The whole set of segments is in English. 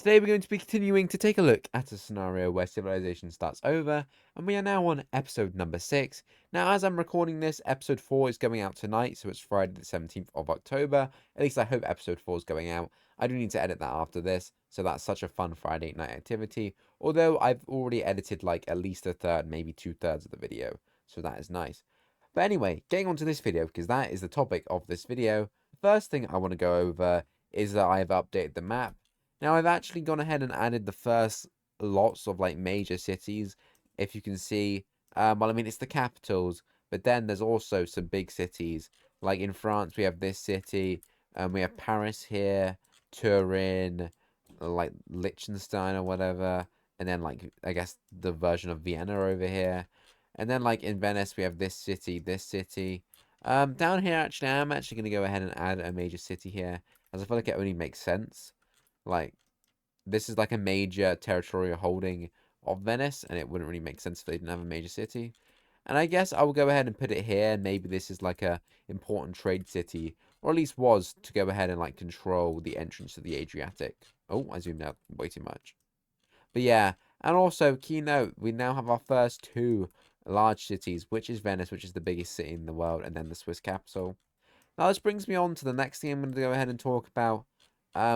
Today we're going to be continuing to take a look at a scenario where civilization starts over, and we are now on episode number 6. Now, as I'm recording this, episode 4 is going out tonight, so it's Friday the 17th of October. At least I hope episode 4 is going out. I do need to edit that after this, so that's such a fun Friday night activity. Although I've already edited like at least a third, maybe 2/3 of the video, so that is nice. But anyway, getting on to this video, because that is the topic of this video. The first thing I want to go over is that I've updated the map. Now, I've actually gone ahead and added the first lots of, like, major cities. If you can see, well, I mean, it's the capitals, but then there's also some big cities. Like, in France, we have this city, and we have Paris here, Turin, like, Liechtenstein or whatever, and then, like, I guess the version of Vienna over here. And then, like, in Venice, we have this city, this city. Down here, actually, I'm actually going to go ahead and add a major city here, as I feel like it only makes sense. Like, this is like a major territorial holding of Venice, and it wouldn't really make sense if they didn't have a major city. And I guess I will go ahead and put it here, and maybe this is like a important trade city, or at least was, to go ahead and like control the entrance to the Adriatic. Oh, I zoomed out way too much. But yeah, and also, keynote, we now have our first two large cities, which is Venice, which is the biggest city in the world, and then the Swiss capital. Now, this brings me on to the next thing I'm going to go ahead and talk about,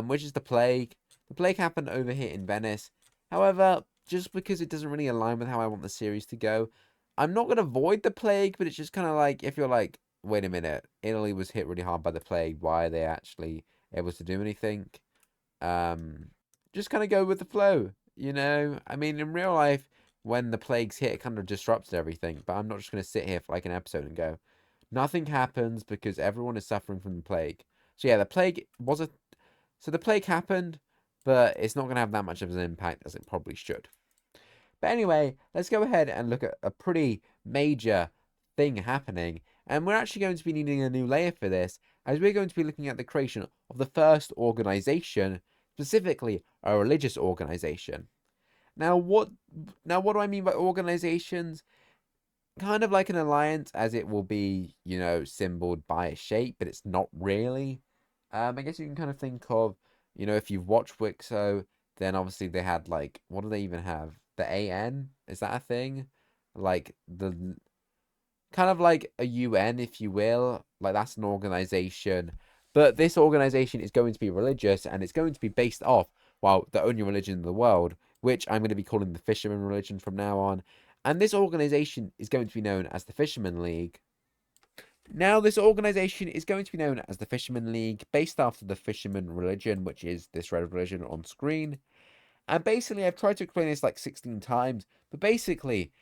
which is the plague. The plague happened over here in Venice. However, just because it doesn't really align with how I want the series to go, I'm not going to avoid the plague, but it's just kind of like, if you're like, wait a minute, Italy was hit really hard by the plague, why are they actually able to do anything? Just kind of go with the flow, you know? I mean, in real life, when the plagues hit, it kind of disrupts everything, but I'm not just going to sit here for like an episode and go, nothing happens because everyone is suffering from the plague. So yeah, the plague was a... So the plague happened, but it's not going to have that much of an impact as it probably should. But anyway, let's go ahead and look at a pretty major thing happening. And we're actually going to be needing a new layer for this, as we're going to be looking at the creation of the first organization, specifically a religious organization. Now what do I mean by organizations? Kind of like an alliance, as it will be, you know, symboled by a shape, but it's not really. I guess you can kind of think of, you know, if you've watched Wixo, then obviously they had like, what do they even have? The AN? Is that a thing? Like the kind of like a UN, if you will. Like that's an organization. But this organization is going to be religious, and it's going to be based off, well, the only religion in the world, which I'm going to be calling the Fisherman religion from now on. And this organization is going to be known as the Fisherman League. Now, this organization is going to be known as the Fisherman League, based after the Fisherman religion, which is this red religion on screen. And basically, I've tried to explain this like 16 times, but basically,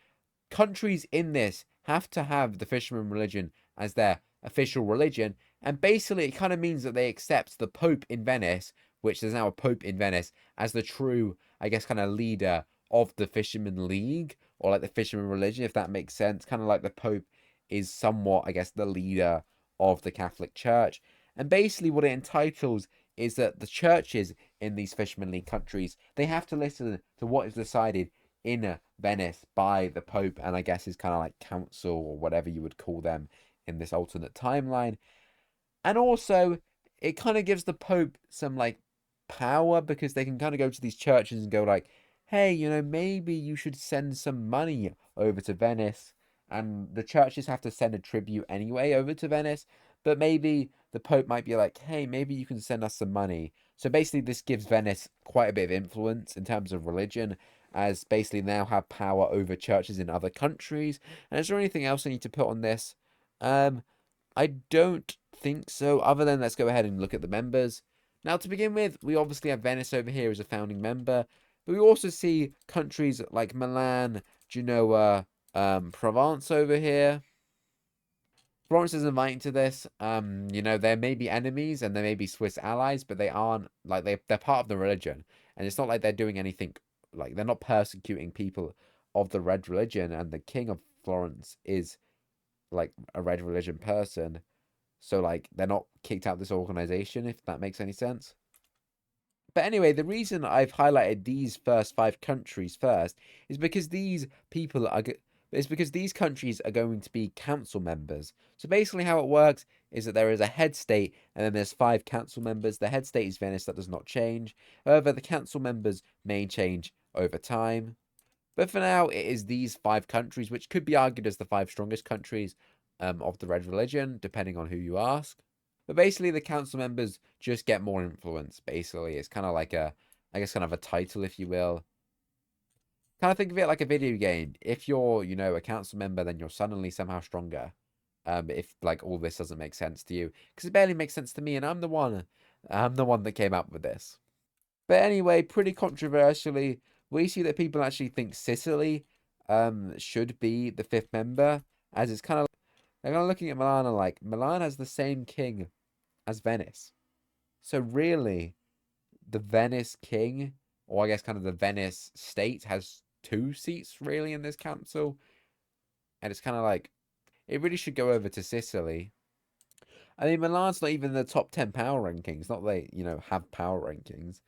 countries in this have to have the Fisherman religion as their official religion. And basically, it kind of means that they accept the Pope in Venice, which there's now a Pope in Venice, as the true, I guess, kind of leader of the Fisherman League, or like the Fisherman religion, if that makes sense. Kind of like the Pope is somewhat, I guess, the leader of the Catholic Church. And basically, what it entitles is that the churches in these Fisherman League countries, they have to listen to what is decided in Venice by the Pope, and I guess is kind of like council or whatever you would call them in this alternate timeline. And also, it kind of gives the Pope some like power, because they can kind of go to these churches and go like, hey, you know, maybe you should send some money over to Venice. And the churches have to send a tribute anyway over to Venice, but maybe the Pope might be like, hey, maybe you can send us some money. So basically, this gives Venice quite a bit of influence in terms of religion, as basically now have power over churches in other countries. And is there anything else I need to put on this? I don't think so, other than let's go ahead and look at the members. Now, to begin with, we obviously have Venice over here as a founding member, but we also see countries like Milan, Genoa, Provence over here. Florence is inviting to this. You know, there may be enemies and there may be Swiss allies, but they aren't like they're part of the religion, and it's not like they're doing anything, like they're not persecuting people of the red religion, and the king of Florence is like a red religion person. So like they're not kicked out of this organization, if that makes any sense. But anyway, the reason I've highlighted these first 5 countries first is because these people are But it's because these countries are going to be council members. So basically how it works is that there is a head state and then there's 5 council members. The head state is Venice, that does not change. However, the council members may change over time. But for now, it is these 5 countries, which could be argued as the 5 strongest countries of the Red Religion, depending on who you ask. But basically, the council members just get more influence, basically. It's kind of like I guess, kind of a title, if you will. Kind of think of it like a video game. If you're, a council member, then you're suddenly somehow stronger. If, like, all this doesn't make sense to you. Because it barely makes sense to me, and I'm the one that came up with this. But anyway, pretty controversially, we see that people actually think Sicily should be the 5th member, as it's kind of, they're kind of looking at Milan and like, Milan has the same king as Venice. So really, the Venice king, or I guess kind of the Venice state, has 2 seats really in this council. And it's kind of like, it really should go over to Sicily. I mean, Milan's not even in the top 10 power rankings. Not they, have power rankings.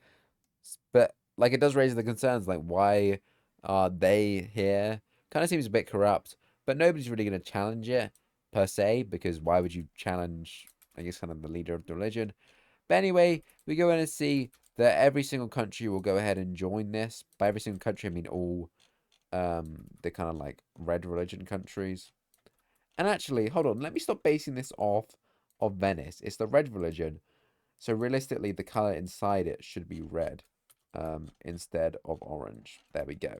But, like, it does raise the concerns, like, why are they here? Kind of seems a bit corrupt. But nobody's really going to challenge it, per se, because why would you challenge, I guess, kind of the leader of the religion? But anyway, we go in and see that every single country will go ahead and join this. By every single country, I mean all the kind of like red religion countries. And actually, hold on, let me stop basing this off of Venice. It's the red religion. So realistically, the color inside it should be red instead of orange. There we go.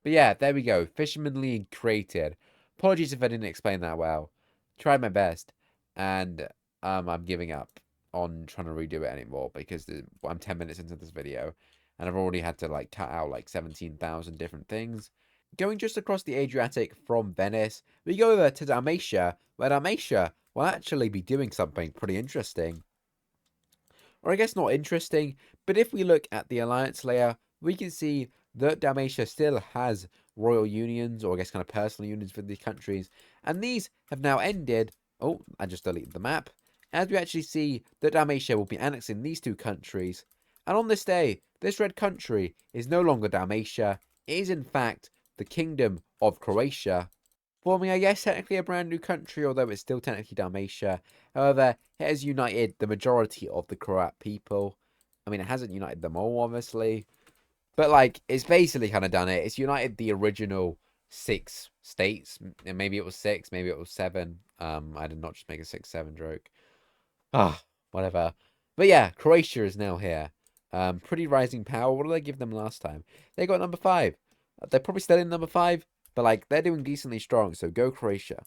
But yeah, there we go. Fisherman League created. Apologies if I didn't explain that well. Tried my best. And I'm giving up on trying to redo it anymore because I'm 10 minutes into this video. And I've already had to like cut out like 17,000 different things. Going just across the Adriatic from Venice, we go over to Dalmatia, where Dalmatia will actually be doing something pretty interesting. Or I guess not interesting, but if we look at the alliance layer, we can see that Dalmatia still has royal unions, or I guess kind of personal unions with these countries, and these have now ended. Oh, I just deleted the map. As we actually see that Dalmatia will be annexing these 2 countries, and on this day, this red country is no longer Dalmatia, it is in fact the Kingdom of Croatia, forming, I guess, technically a brand new country, although it's still technically Dalmatia. However, it has united the majority of the Croat people. I mean, it hasn't united them all, obviously. But, like, it's basically kind of done it. It's united the original 6 states. And maybe it was 6, maybe it was 7. I did not just make a 6-7 joke. Ah, whatever. But yeah, Croatia is now here. Pretty rising power. What did I give them last time? They got number 5. They're probably still in number 5. But, like, they're doing decently strong, so go Croatia.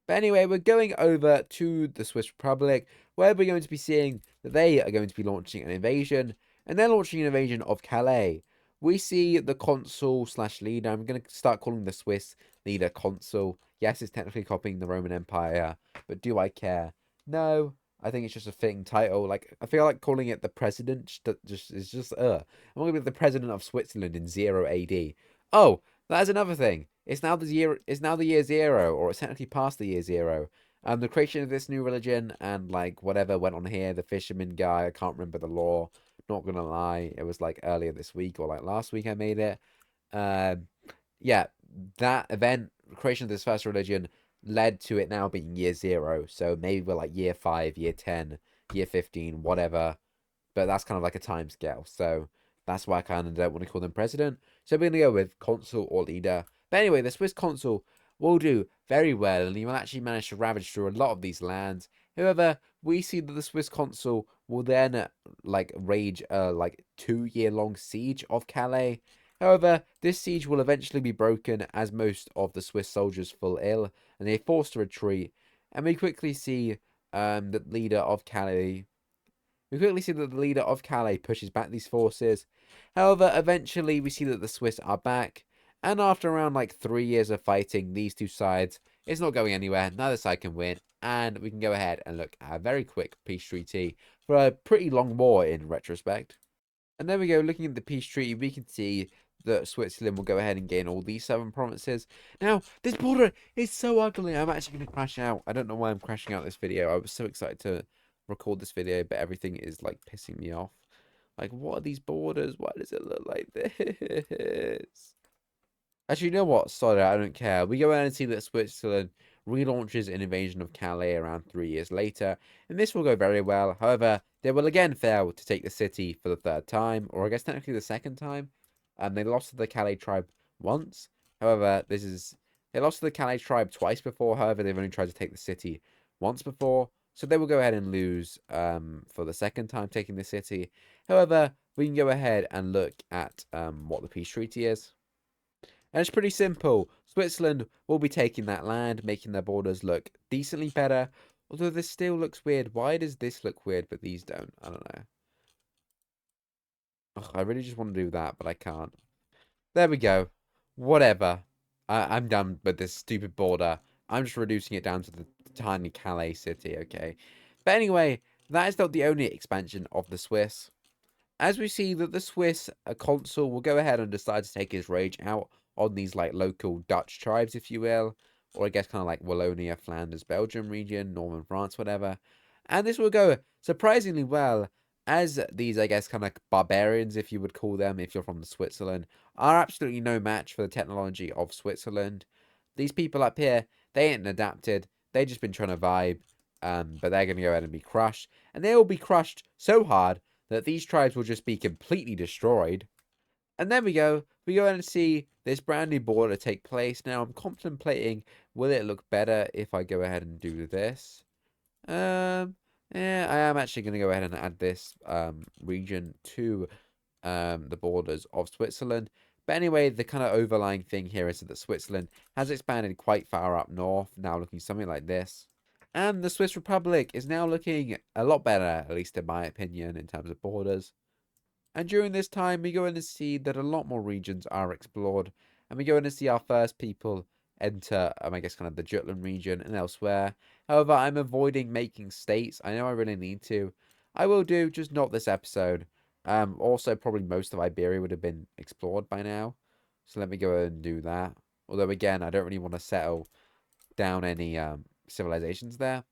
But anyway, we're going over to the Swiss Republic, where we're going to be seeing that they are going to be launching an invasion, and they're launching an invasion of Calais. We see the consul slash leader. I'm going to start calling the Swiss leader consul. Yes, it's technically copying the Roman Empire, but do I care? No, I think it's just a fitting title. Like, I feel like calling it the president is just I'm going to be the president of Switzerland in 0 AD. Oh, that is another thing. It's now the year 0, or it's technically past the year 0. The creation of this new religion and like whatever went on here, the fisherman guy, I can't remember the law. Not gonna lie, it was like earlier this week or like last week I made it. Yeah, that event, creation of this first religion, led to it now being year 0. So maybe we're like year 5, year 10, year 15, whatever. But that's kind of like a time scale. So that's why I kind of don't want to call them president. So we're going to go with consul or leader. But anyway, the Swiss consul will do very well, and he will actually manage to ravage through a lot of these lands. However, we see that the Swiss consul will then like rage a like 2-year-long siege of Calais. However, this siege will eventually be broken as most of the Swiss soldiers fall ill and they're forced to retreat. And we quickly see the leader of Calais. We quickly see that the leader of Calais pushes back these forces. However, eventually we see that the Swiss are back. And after around like 3 years of fighting these 2 sides, it's not going anywhere. Neither side can win. And we can go ahead and look at a very quick peace treaty for a pretty long war in retrospect. And there we go, looking at the peace treaty, we can see that Switzerland will go ahead and gain all these 7 provinces. Now, this border is so ugly, I'm actually going to crash out. I don't know why I'm crashing out this video. I was so excited to record this video, but everything is, like, pissing me off. Like, what are these borders? Why does it look like this? Actually, you know what? Sorry, I don't care. We go ahead and see that Switzerland relaunches an invasion of Calais around 3 years later, and this will go very well. However, they will again fail to take the city for the third time, or I guess technically the second time. They lost to the Calais tribe once. However, they lost to the Calais tribe twice before. However, they've only tried to take the city once before, so they will go ahead and lose for the second time taking the city. However, we can go ahead and look at what the peace treaty is. And it's pretty simple. Switzerland will be taking that land, making their borders look decently better. Although this still looks weird. Why does this look weird, but these don't? I don't know. Ugh, I really just want to do that, but I can't. There we go. Whatever. I'm done with this stupid border. I'm just reducing it down to the tiny Calais city, okay? But anyway, that is not the only expansion of the Swiss. As we see that the Swiss consul will go ahead and decide to take his rage out on these like local Dutch tribes, if you will, or I guess kind of like Wallonia, Flanders, Belgium region, northern France, whatever. And this will go surprisingly well, as these, I guess, kind of like barbarians, if you would call them, if you're from Switzerland, are absolutely no match for the technology of Switzerland. These people up here, they ain't adapted. They just been trying to vibe, but they're going to go ahead and be crushed. And they will be crushed so hard that these tribes will just be completely destroyed. And there we go. We go and see this brand new border take place. Now, I'm contemplating, will it look better if I go ahead and do this? Yeah, I am actually going to go ahead and add this region to the borders of Switzerland. But anyway, the kind of overlying thing here is that Switzerland has expanded quite far up north, now looking something like this. And the Swiss Republic is now looking a lot better, at least in my opinion, in terms of borders. And during this time, we go in to see that a lot more regions are explored. And we go in to see our first people enter, I guess, kind of the Jutland region and elsewhere. However, I'm avoiding making states. I know I really need to. I will do, just not this episode. Also, probably most of Iberia would have been explored by now. So let me go ahead and do that. Although, again, I don't really want to settle down any civilizations there.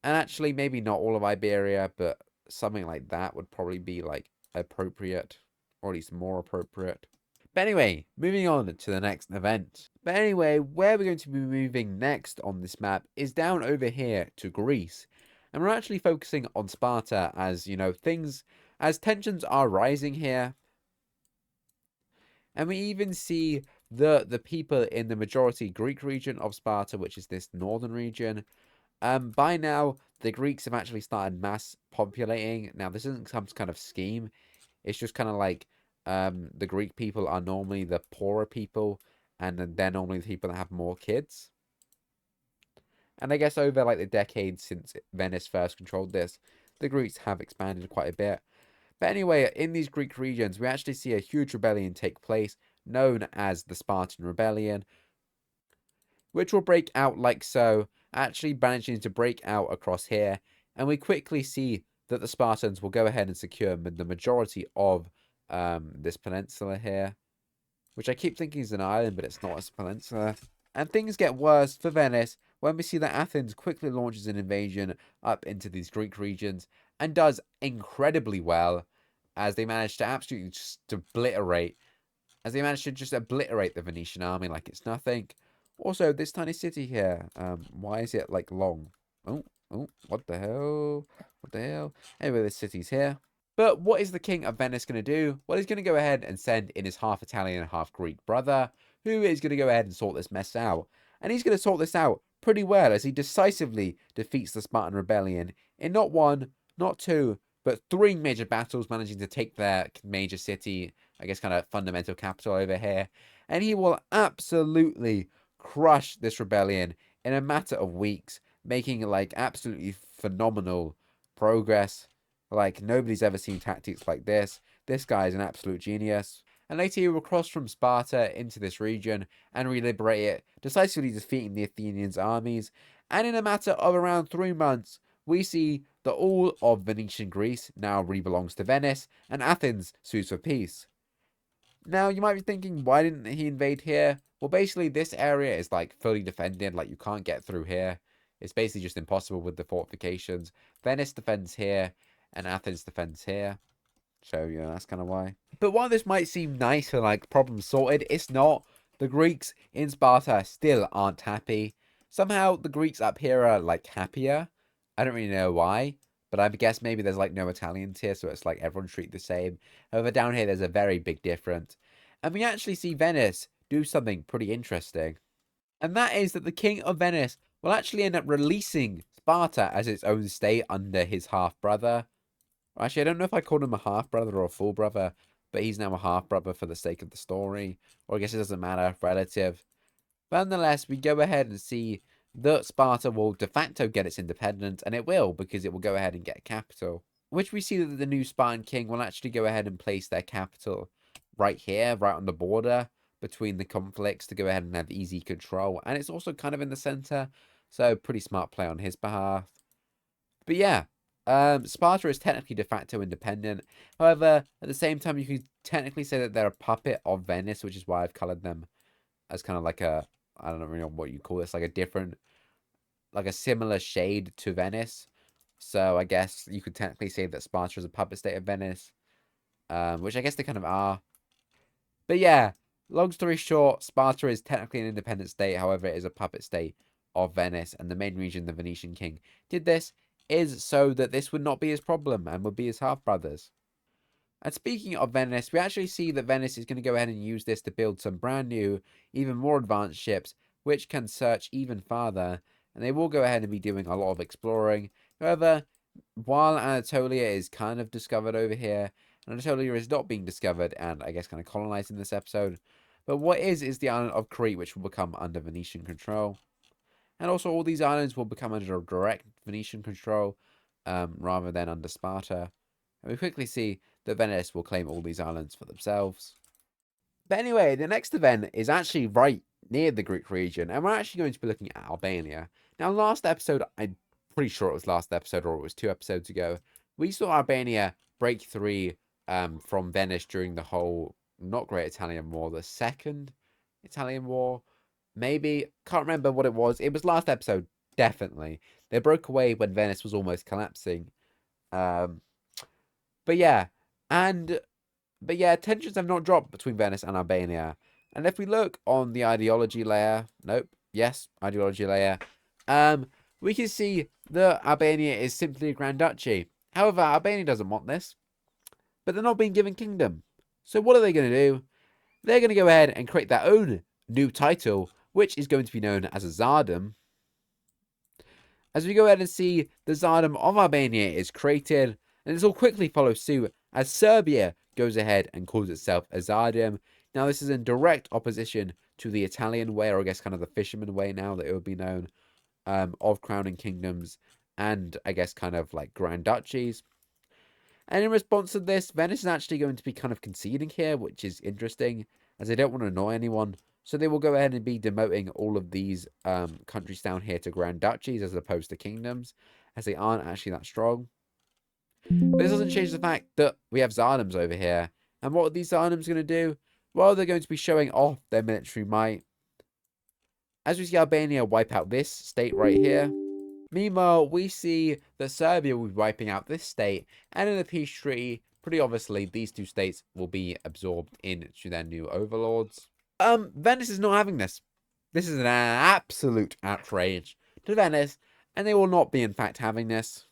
And actually, maybe not all of Iberia, but something like that would probably be like appropriate, or at least more appropriate. But anyway, moving on to the next event. But anyway, where we're going to be moving next on this map is down over here to Greece. And we're actually focusing on Sparta as, you know, as tensions are rising here. And we even see the people in the majority Greek region of Sparta, which is this northern region. By now, the Greeks have actually started mass populating. Now, this isn't some kind of scheme. It's just kind of like the Greek people are normally the poorer people, and then they're normally the people that have more kids. And I guess over like the decades since Venice first controlled this, the Greeks have expanded quite a bit. But anyway, in these Greek regions, we actually see a huge rebellion take place, known as the Spartan Rebellion, which will break out like so, actually managing to break out across here, and we quickly see that the Spartans will go ahead and secure the majority of this peninsula here, which I keep thinking is an island, but it's not a peninsula. And things get worse for Venice when we see that Athens quickly launches an invasion up into these Greek regions and does incredibly well, as they manage to absolutely just obliterate the Venetian army like it's nothing. Also, this tiny city here, why is it like long? Oh, what the hell? What the hell? Anyway, this city's here. But what is the king of Venice going to do? Well, he's going to go ahead and send in his half Italian and half Greek brother, who is going to go ahead and sort this mess out. And he's going to sort this out pretty well, as he decisively defeats the Spartan rebellion in not one, not two, but three major battles, managing to take their major city, I guess kind of fundamental capital over here. And he will absolutely crush this rebellion in a matter of weeks, making like absolutely phenomenal progress. Like, nobody's ever seen tactics like this. This guy is an absolute genius. And later he will cross from Sparta into this region and re-liberate it, decisively defeating the Athenians' armies. And in a matter of around 3 months, we see that all of Venetian Greece now re-belongs to Venice, and Athens sues for peace. Now, you might be thinking, why didn't he invade here? Well, basically, this area is, like, fully defended. Like, you can't get through here. It's basically just impossible with the fortifications. Venice defends here, and Athens defends here. So, yeah, that's kind of why. But while this might seem nice and, like, problem sorted, it's not. The Greeks in Sparta still aren't happy. Somehow the Greeks up here are like happier. I don't really know why, but I guess maybe there's like no Italians here, so it's like everyone's treated the same. However, down here there's a very big difference. And we actually see Venice do something pretty interesting. And that is that the King of Venice will actually end up releasing Sparta as its own state under his half-brother. Actually, I don't know if I called him a half-brother or a full-brother, but he's now a half-brother for the sake of the story. Or I guess it doesn't matter, relative. But nonetheless, we go ahead and see that Sparta will de facto get its independence, and it will, because it will go ahead and get a capital. Which we see that the new Spartan king will actually go ahead and place their capital right here, right on the border between the conflicts to go ahead and have easy control. And it's also kind of in the center, so pretty smart play on his behalf. But yeah, Sparta is technically de facto independent. However, at the same time, you can technically say that they're a puppet of Venice, which is why I've colored them as kind of like a, I don't really know what you call this, like a different, like a similar shade to Venice. So I guess you could technically say that Sparta is a puppet state of Venice, which I guess they kind of are. But yeah, long story short, Sparta is technically an independent state. However, it is a puppet state of Venice, and the main reason the Venetian king did this is so that this would not be his problem and would be his half-brothers. And speaking of Venice, we actually see that Venice is going to go ahead and use this to build some brand new, even more advanced ships, which can search even farther, and they will go ahead and be doing a lot of exploring. However, while Anatolia is kind of discovered over here, Anatolia is not being discovered and I guess kind of colonized in this episode, but what is the island of Crete, which will become under Venetian control. And also all these islands will become under direct Venetian control rather than under Sparta. And we quickly see that Venice will claim all these islands for themselves. But anyway, the next event is actually right near the Greek region, and we're actually going to be looking at Albania. Now, last episode, I'm pretty sure it was last episode or it was 2 episodes ago, we saw Albania break free from Venice during the whole, not Great Italian War, the Second Italian War. Maybe, can't remember what it was. It was last episode, definitely. They broke away when Venice was almost collapsing. But yeah, tensions have not dropped between Venice and Albania. And if we look on the ideology layer, nope, yes, ideology layer, we can see that Albania is simply a Grand Duchy. However, Albania doesn't want this, but they're not being given kingdom. So what are they going to do? They're going to go ahead and create their own new title, which is going to be known as a Zardom. As we go ahead and see, the Zardom of Albania is created, and this will quickly follow suit as Serbia goes ahead and calls itself a Zardom. Now, this is in direct opposition to the Italian way, or I guess kind of the Fisherman way now that it would be known, of crowning kingdoms and I guess kind of like Grand Duchies. And in response to this, Venice is actually going to be kind of conceding here, which is interesting, as they don't want to annoy anyone. So they will go ahead and be demoting all of these countries down here to Grand Duchies as opposed to kingdoms, as they aren't actually that strong. But this doesn't change the fact that we have Zardoms over here. And what are these Zardoms going to do? Well, they're going to be showing off their military might. As we see Albania wipe out this state right here. Meanwhile, we see that Serbia will be wiping out this state, and in the peace treaty, pretty obviously, these two states will be absorbed into their new overlords. Venice is not having this. This is an absolute outrage to Venice, and they will not be, in fact, having this.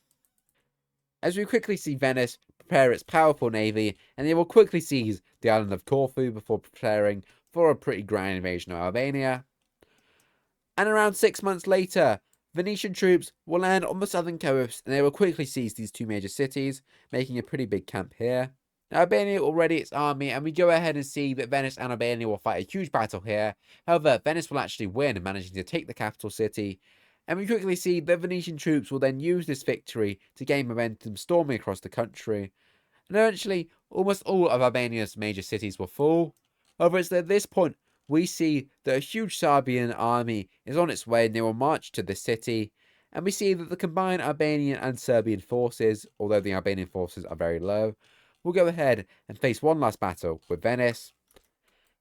As we quickly see Venice prepare its powerful navy, and they will quickly seize the island of Corfu before preparing for a pretty grand invasion of Albania. And around 6 months later, Venetian troops will land on the southern coast, and they will quickly seize these two major cities, making a pretty big camp here. Now, Albania will ready its army, and we go ahead and see that Venice and Albania will fight a huge battle here. However, Venice will actually win, managing to take the capital city. And we quickly see that Venetian troops will then use this victory to gain momentum, storming across the country. And eventually, almost all of Albania's major cities will fall. However, it's at this point we see that a huge Serbian army is on its way and they will march to the city. And we see that the combined Albanian and Serbian forces, although the Albanian forces are very low, will go ahead and face one last battle with Venice.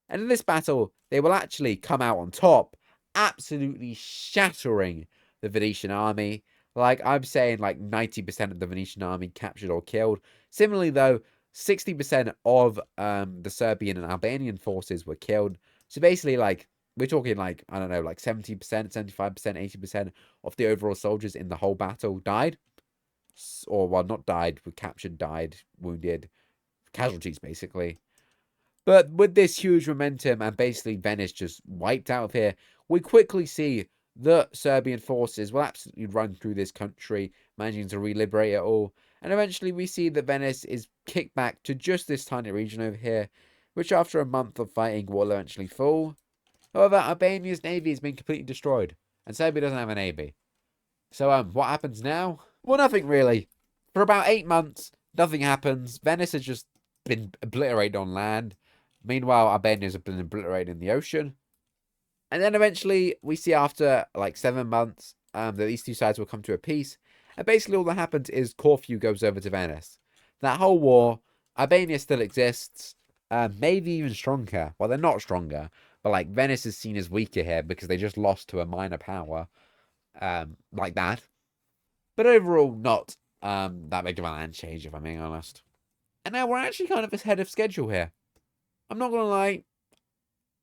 And in this battle, they will actually come out on top, absolutely shattering the Venetian army. Like, I'm saying like 90% of the Venetian army captured or killed. Similarly, though, 60% of the Serbian and Albanian forces were killed. So basically, like, we're talking like, I don't know, like 70%, 75%, 80% of the overall soldiers in the whole battle died. Or, well, not died, were captured, died, wounded, casualties, basically. But with this huge momentum and basically Venice just wiped out of here, we quickly see the Serbian forces will absolutely run through this country, managing to re-liberate it all. And eventually we see that Venice is kicked back to just this tiny region over here, which after a month of fighting will eventually fall. However, Albania's navy has been completely destroyed, and Serbia doesn't have a navy. So, what happens now? Well, nothing really. For about 8 months, nothing happens. Venice has just been obliterated on land. Meanwhile, Albania has been obliterated in the ocean. And then eventually, we see after like 7 months that these two sides will come to a peace. And basically, all that happens is Corfu goes over to Venice. That whole war, Albania still exists, maybe even stronger. Well, they're not stronger, but like Venice is seen as weaker here because they just lost to a minor power, like that. But overall, not that big of a land change, if I'm being honest. And now we're actually kind of ahead of schedule here. I'm not gonna lie.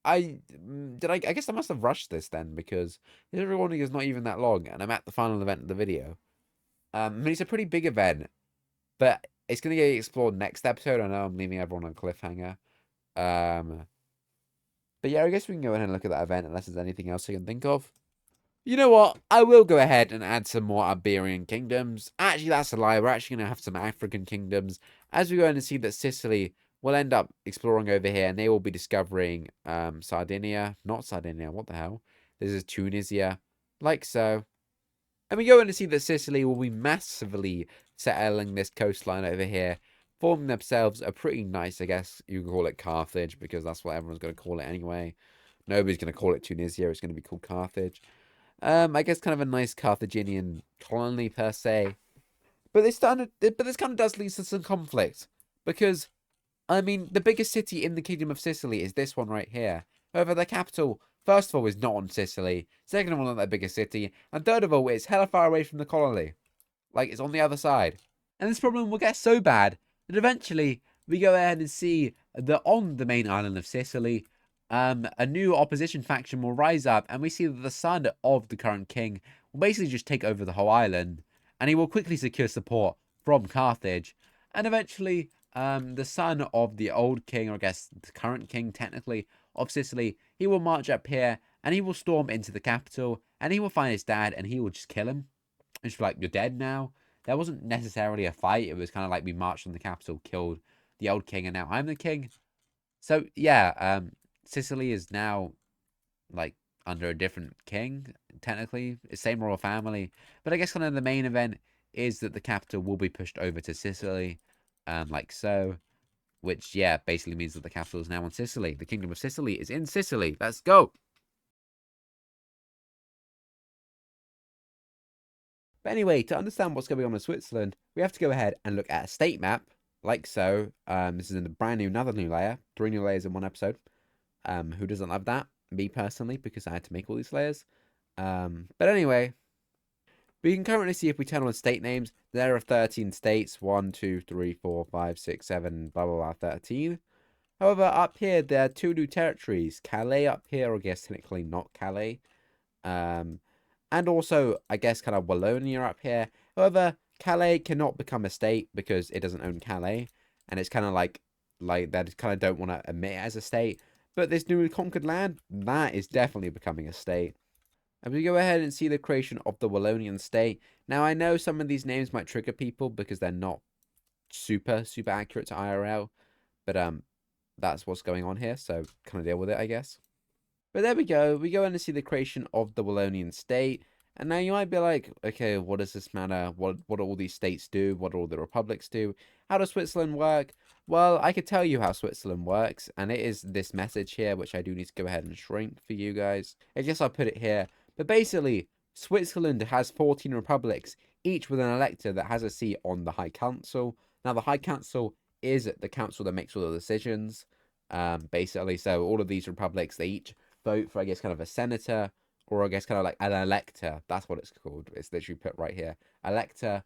I guess I must have rushed this then because this recording is not even that long, and I'm at the final event of the video. I mean, it's a pretty big event, but it's gonna get explored next episode. I know I'm leaving everyone on a cliffhanger. Um, but yeah, I guess we can go ahead and look at that event unless there's anything else I can think of. You know what? I will go ahead and add some more Iberian kingdoms. Actually, that's a lie. We're actually going to have some African kingdoms. As we go in and see that Sicily will end up exploring over here, and they will be discovering Sardinia. Not Sardinia, what the hell? This is Tunisia, like so. And we go in to see that Sicily will be massively settling this coastline over here, forming themselves a pretty nice, I guess you could call it Carthage, because that's what everyone's going to call it anyway. Nobody's going to call it Tunisia. It's going to be called Carthage. I guess kind of a nice Carthaginian colony per se. But this kind of does lead to some conflict. Because, I mean, the biggest city in the Kingdom of Sicily is this one right here. However, the capital, first of all, is not on Sicily. Second of all, not their biggest city. And third of all, it's hella far away from the colony. Like, it's on the other side. And this problem will get so bad that eventually we go ahead and see that on the main island of Sicily, a new opposition faction will rise up, and we see that the son of the current king will basically just take over the whole island, and he will quickly secure support from Carthage. And eventually, the son of the old king, or I guess the current king technically, of Sicily, he will march up here, and he will storm into the capital, and he will find his dad, and he will just kill him. It's like, you're dead now. There wasn't necessarily a fight. It was kind of like we marched on the capital, killed the old king, and now I'm the king. So, yeah, Sicily is now, like, under a different king, technically. Same royal family. But I guess kind of the main event is that the capital will be pushed over to Sicily, like so. Which, yeah, basically means that the capital is now in Sicily. The Kingdom of Sicily is in Sicily. Let's go! But anyway, to understand what's going on in Switzerland, we have to go ahead and look at a state map, like so. This is in a brand new, another new layer. 3 new layers in one episode. Who doesn't love that? Me personally, because I had to make all these layers. But anyway, we can currently see if we turn on state names, there are 13 states. 1, 2, 3, 4, 5, 6, 7, blah, blah, blah, 13. However, up here, there are 2 new territories. Calais up here, or I guess technically not Calais. And also, I guess, kind of Wallonia up here. However, Calais cannot become a state because it doesn't own Calais. And it's kind of like they kind of don't want to admit it as a state. But this newly conquered land, that is definitely becoming a state. And we go ahead and see the creation of the Wallonian state. Now, I know some of these names might trigger people because they're not super accurate to IRL. But that's what's going on here. So kind of deal with it, I guess. But there we go. We go in to see the creation of the Wallonian state. And now you might be like, okay, what does this matter? What do all these states do? What do all the republics do? How does Switzerland work? Well, I could tell you how Switzerland works, and it is this message here, which I do need to go ahead and shrink for you guys. I guess I'll put it here. But basically, Switzerland has 14 republics, each with an elector that has a seat on the High Council. Now, the High Council is the council that makes all the decisions, basically. So all of these republics, they each vote for, I guess, kind of a senator, or I guess kind of like an elector. That's what it's called. It's literally put right here. Elector.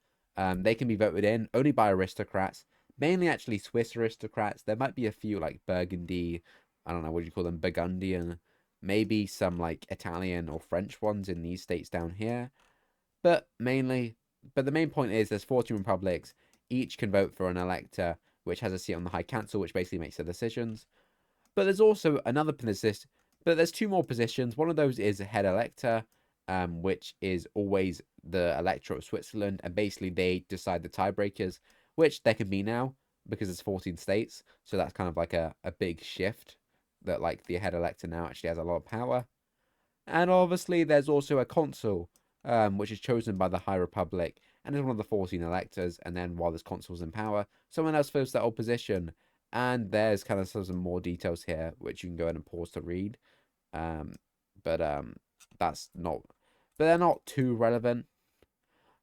They can be voted in only by aristocrats, mainly actually Swiss aristocrats. There might be a few like Burgundy, I don't know, what do you call them, Burgundian, maybe some like Italian or French ones in these states down here. But the main point is there's 14 republics. Each can vote for an elector, which has a seat on the High Council, which basically makes the decisions. But there's also another position. But there's two more positions. One of those is a head elector, which is always the electorate of Switzerland, and basically they decide the tiebreakers, which there can be now because it's 14 states. So that's kind of like a big shift that like the head elector now actually has a lot of power. And obviously there's also a consul, which is chosen by the High Republic and is one of the 14 electors. And then while this consul's in power, someone else fills that old position. And there's kind of some more details here, which you can go ahead and pause to read. Um, but that's not, but they're not too relevant.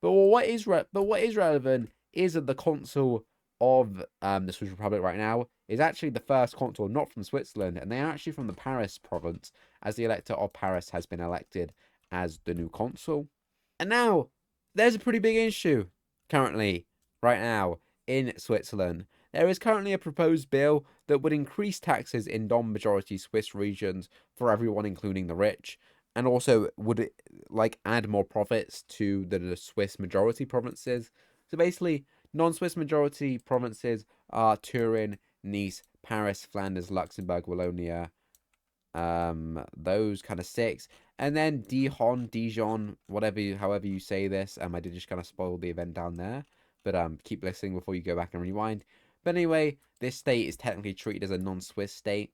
But what is relevant is that the consul of the Swiss Republic right now is actually the first consul not from Switzerland, and they are actually from the Paris province, as the elector of Paris has been elected as the new consul. And now there's a pretty big issue currently, right now, in Switzerland. There is currently a proposed bill that would increase taxes in non-majority Swiss regions for everyone, including the rich, and also would like add more profits to the Swiss majority provinces. So basically, non-Swiss majority provinces are Turin, Nice, Paris, Flanders, Luxembourg, Wallonia, those kind of six, and then Dijon, however you say this. I did just kind of spoil the event down there, but keep listening before you go back and rewind. But anyway, this state is technically treated as a non-Swiss state,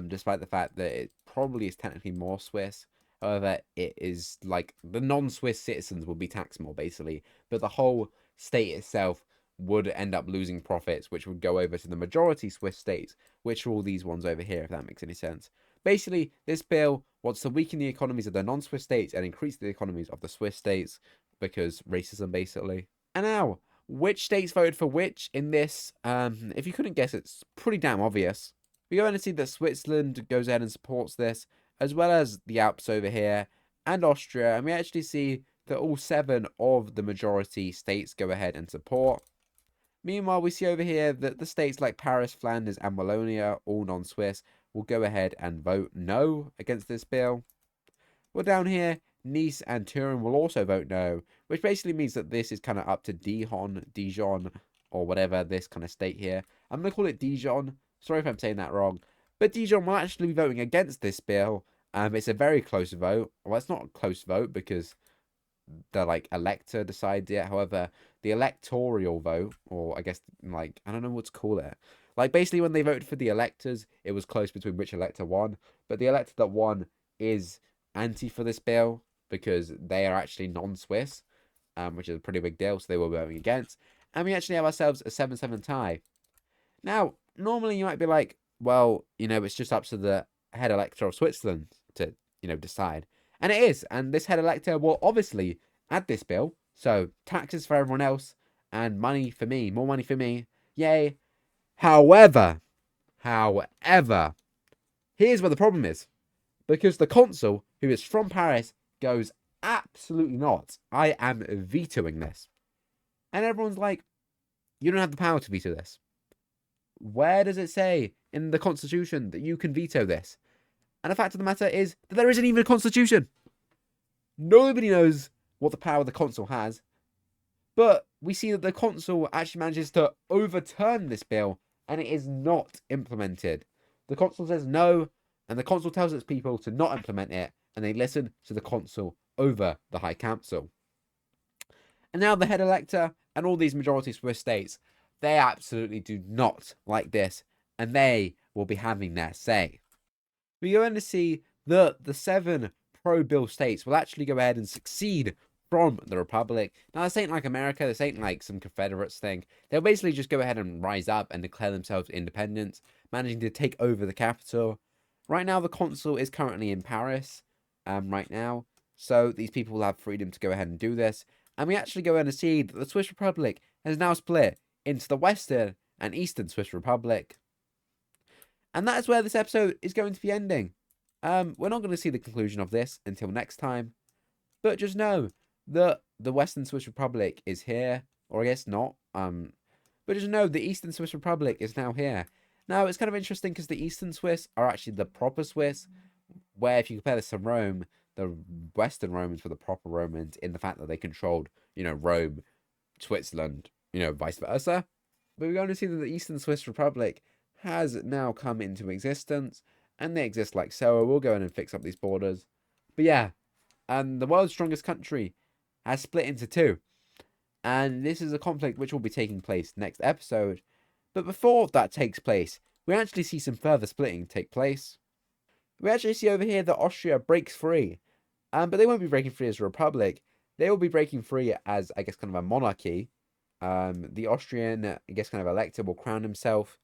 despite the fact that it probably is technically more Swiss. However, it is like the non-Swiss citizens will be taxed more basically, but the whole state itself would end up losing profits, which would go over to the majority Swiss states, which are all these ones over here, if that makes any sense. Basically, this bill wants to weaken the economies of the non-Swiss states and increase the economies of the Swiss states because racism, basically. And now, which states voted for which in this? If you couldn't guess, it's pretty damn obvious. We go ahead and see that Switzerland goes ahead and supports this, as well as the Alps over here, and Austria, and we actually see that all 7 of the majority states go ahead and support. Meanwhile, we see over here that the states like Paris, Flanders, and Wallonia, all non-Swiss, will go ahead and vote no against this bill. Well, down here, Nice and Turin will also vote no, which basically means that this is kind of up to Dijon, or whatever, this kind of state here. I'm going to call it Dijon. Sorry if I'm saying that wrong. But Dijon will actually be voting against this bill. It's a very close vote. Well, it's not a close vote because the like elector decides it. However, the electoral vote, or I guess like I don't know what to call it. Like basically when they voted for the electors, it was close between which elector won. But the elector that won is anti for this bill because they are actually non-Swiss, which is a pretty big deal. So they were voting against, and we actually have ourselves a 7-7 tie. Now, normally you might be like, well, it's just up to the head elector of Switzerland to decide. And it is. And this head elector will obviously add this bill. So taxes for everyone else and money for me. More money for me. Yay. However, here's where the problem is. Because the consul, who is from Paris, goes, absolutely not. I am vetoing this. And everyone's like, you don't have the power to veto this. Where does it say in the Constitution that you can veto this? And the fact of the matter is that there isn't even a constitution. Nobody knows what the power the consul has. But we see that the consul actually manages to overturn this bill and it is not implemented. The consul says no, and the consul tells its people to not implement it, and they listen to the consul over the High Council. And now the head elector and all these majority Swiss states, they absolutely do not like this, and they will be having their say. We're going to see that the 7 pro-bill states will actually go ahead and succeed from the Republic. Now, this ain't like America. This ain't like some Confederates thing. They'll basically just go ahead and rise up and declare themselves independent, managing to take over the capital. Right now, the consul is currently in Paris, right now. So these people will have freedom to go ahead and do this. And we actually go ahead and see that the Swiss Republic has now split into the Western and Eastern Swiss Republic. And that is where this episode is going to be ending. We're not going to see the conclusion of this until next time. But just know that the Western Swiss Republic is here. Or I guess not. But just know the Eastern Swiss Republic is now here. Now, it's kind of interesting because the Eastern Swiss are actually the proper Swiss, where if you compare this to Rome, the Western Romans were the proper Romans in the fact that they controlled, Rome, Switzerland, vice versa. But we're going to see that the Eastern Swiss Republic has now come into existence, and they exist like so. We'll go in and fix up these borders. But yeah, and the world's strongest country has split into two. And this is a conflict which will be taking place next episode. But before that takes place, we actually see some further splitting take place. We actually see over here that Austria breaks free. But they won't be breaking free as a republic. They will be breaking free as, I guess, kind of a monarchy. The Austrian, I guess, kind of elector will crown himself.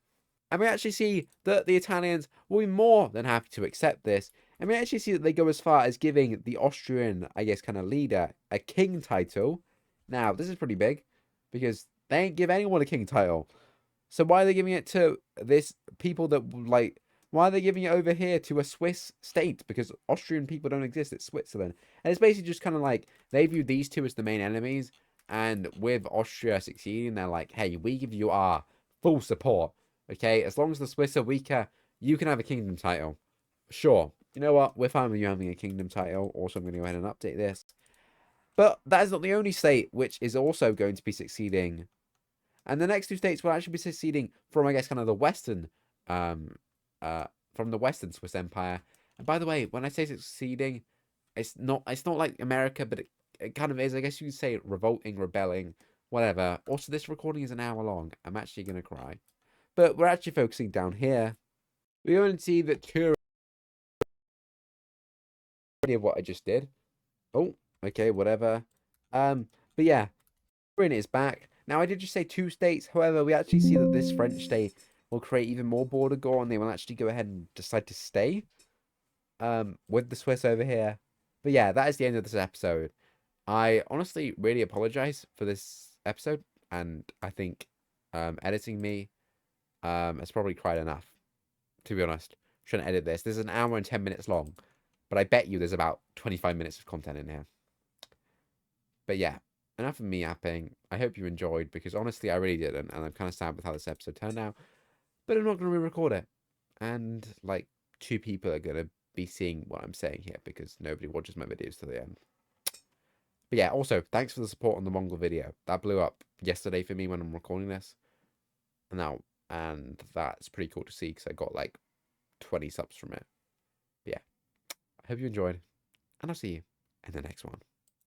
And we actually see that the Italians will be more than happy to accept this. And we actually see that they go as far as giving the Austrian, I guess, kind of leader a king title. Now, this is pretty big because they ain't give anyone a king title. So why are they giving it to this people that, like, why are they giving it over here to a Swiss state? Because Austrian people don't exist. It's Switzerland. And it's basically just kind of like they view these two as the main enemies. And with Austria succeeding, they're like, hey, we give you our full support. Okay? As long as the Swiss are weaker, you can have a kingdom title. Sure. You know what? We're fine with you having a kingdom title. Also, I'm going to go ahead and update this. But that is not the only state which is also going to be succeeding. And the next two states will actually be seceding from, I guess, kind of the Western, from the Western Swiss Empire. And by the way, when I say succeeding, it's not like America, but it kind of is. I guess you could say revolting, rebelling, whatever. Also, this recording is an hour long. I'm actually gonna cry. But we're actually focusing down here. We're going to see that Turin of what I just did. Oh, okay, whatever. But yeah, Turin is back. Now, I did just say two states. However, we actually see that this French state will create even more border gore, and they will actually go ahead and decide to stay with the Swiss over here. But yeah, that is the end of this episode. I honestly really apologize for this episode, and I think editing me has probably cried enough, to be honest. I'm trying to edit this. This is an hour and 10 minutes long, but I bet you there's about 25 minutes of content in here. But yeah, enough of me yapping. I hope you enjoyed, because honestly, I really didn't, and I'm kind of sad with how this episode turned out. But I'm not going to re-record it. And, like, two people are going to be seeing what I'm saying here, because nobody watches my videos to the end. But yeah, also, thanks for the support on the Mongol video. That blew up yesterday for me when I'm recording this. And that's pretty cool to see, because I got, like, 20 subs from it. But yeah, I hope you enjoyed, and I'll see you in the next one.